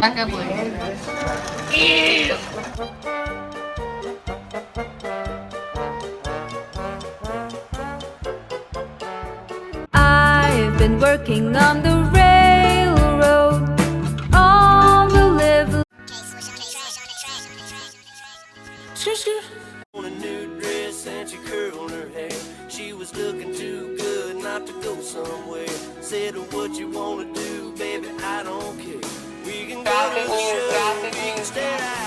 Back up, Blue. I've been working on the railroad all the live. On a new dress and she curled her hair. She was looking too good not to go somewhere. Said, what you wanna do, baby, I don't care. We can go to the show, we can stay out.